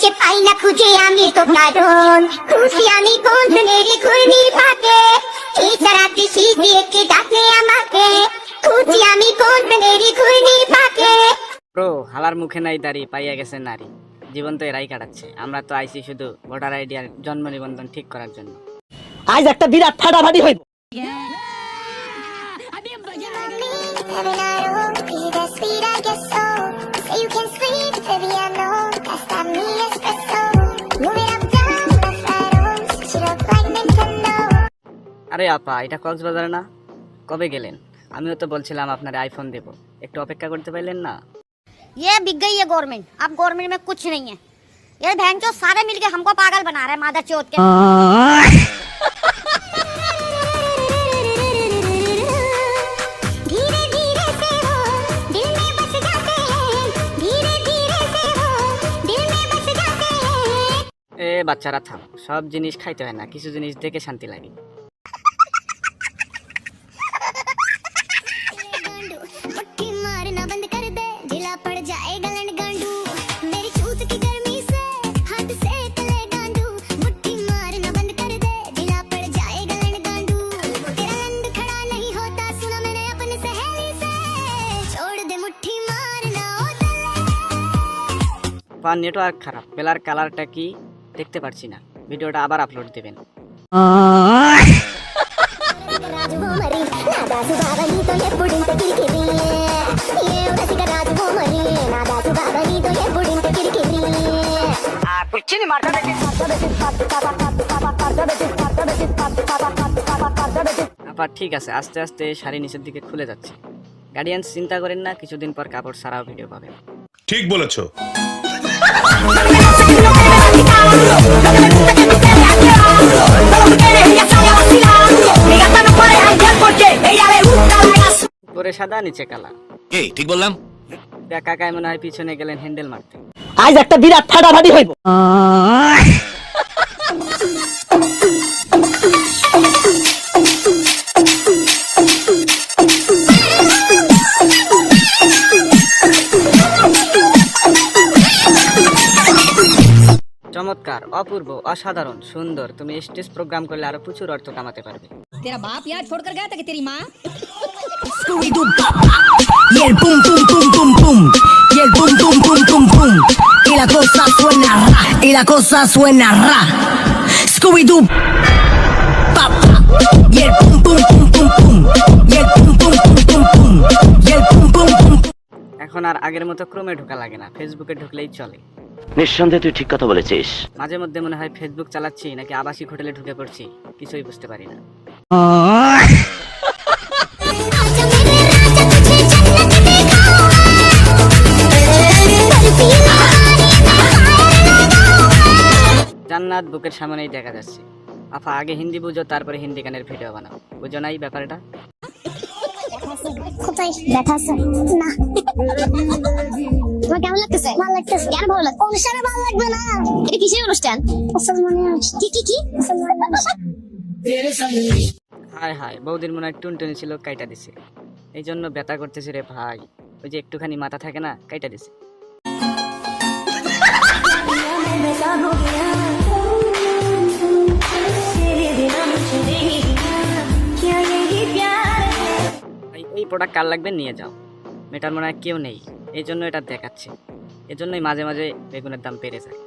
যে পাই না খুঁজে আমি তো কারণ খুশি আমি কোন ধনেরই ঘূর্ণি পাকে এই সারাতে শিখিয়ে কে ডাকে আমাকে খুশি আমি কোন ধনেরই ঘূর্ণি পাকে। ব্রো হালার মুখে নাই দাড়ি পাইয়া গেছে নারী, জীবন তো এরাই কাটাচ্ছে। আমরা তো আইছি শুধু ভোটার আইডি আর জন্ম নিবন্ধন ঠিক করার জন্য। আজ একটা বিরাট ফাটাফাটি হইব। আরে আপা, এটা কক্সবাজার না? কবে গেলেন? আমিও তো বলছিলাম আপনার আইফোন দেব, একটু অপেক্ষা করতে পারলেন না? ये बिक गई है गवर्नमेंट, अब गवर्नमेंट में कुछ नहीं है। ये भैंचो सारे मिलके हमको पागल बना रहे हैं मादर चौथ के। धीरे धीरे से हो दिल में बस जाते हैं, धीरे धीरे से हो दिल में बस जाते हैं। এ বাচ্চারা থাম, সব জিনিস খাইতে হয় না, কিছু জিনিস দেখে শান্তি লাগে। मुट्ठी मारना बंद कर दे, ढीला पड़ जाएगा लंड गांडू, मेरी छूत की गर्मी से हाथ से तले गांडू, मुट्ठी मारना बंद कर दे, ढीला पड़ जाएगा लंड गांडू, तेरा लंड खड़ा नहीं होता सुना मैंने अपनी सहेली से, छोड़ दे मुट्ठी मारना ओ পা নেটওয়ার্ক খারাপ, বেলার কালারটা কি দেখতে পারছি না, ভিডিওটা আবার আপলোড দেবেন। రాజు ఓ మరి నా దాసు బాబా నీతో ఎప్పుడింత కిరికిరి ఏ ఉడసిక రాజు ఓ మరి నా దాసు బాబా నీతో ఎప్పుడింత కిరికిరి కుర్చీని మాట్లాడండి. আপা ঠিক আছে, আস্তে আস্তে শাড়ি নিচের দিকে খুলে যাচ্ছে। গার্ডিয়ান চিন্তা করেন না, কিছুদিন পর কাপড় ছাড়াও ভিডিও পাবেন। ঠিক বলেছো। উপরে সাদা নিচে কালা, এই ঠিক বললাম? কাকায় মনে হয় পিছনে গেলেন হ্যান্ডেল মারতে। আজ একটা বিরাট ফাটাফাটি হইব। চমৎকার, অপূর্ব, অসাধারণ, সুন্দর। তুমি স্টেজ প্রোগ্রাম করলে আরো প্রচুর অর্থ কামাতে পারবে। तेरा बाप यहाँ छोड़कर गया था कि तेरी माँ? Y el pum pum pum pum pum, y el pum pum pum pum pum, y la cosa suena ra, y la cosa suena ra. Scooby Doo, pa pa, y el pum pum pum pum pum, y el pum pum pum pum pum, y el pum pum pum. এখন আর আগের মতো ক্রমে ঢোকা লাগে না, ফেসবুকে ঢুকলেই চলে। নিঃসন্দেহে তুই ঠিক কথা বলেছিস। মাঝে মধ্যে মনে হয় ফেসবুক চালাচ্ছি নাকি আবাসিক হোটেলে ঢুকে পড়ছি, কিছুই বুঝতে পারি না। आजा मेरे राजा तुझे जन्नत दिखाऊं। জান্নাত বুকের সামনেই দেখা যাচ্ছে। আফা আগে হিন্দি বুঝো, তারপরে হিন্দি গানের ভিডিও বানাও, বুঝো নাই ব্যাপারটা? কোথায় ব্যথা আছে না তোমার কেমন লাগতেছে? ভালো লাগতেছে। কেন ভালো লাগছে? অনুষ্ঠানে ভালো লাগবে না। এটা কিসের অনুষ্ঠান? মুসলমানের। কি কি কি? হায় হায়, বৌদির মনে হয় টুনটুনি ছিল, কাইটা দিছে, এই জন্য ব্যথা করতেছে রে ভাই। ওই যে একটুখানি মাথা থাকে না, কাইটা দিছে। এই প্রোডাক্ট কার লাগবে নিয়ে যাও, মেটার মনে হয় কেউ নেই, এই জন্য এটা দেখাচ্ছে। এজন্যই মাঝে মাঝে বেগুনের দাম বেড়ে যায়।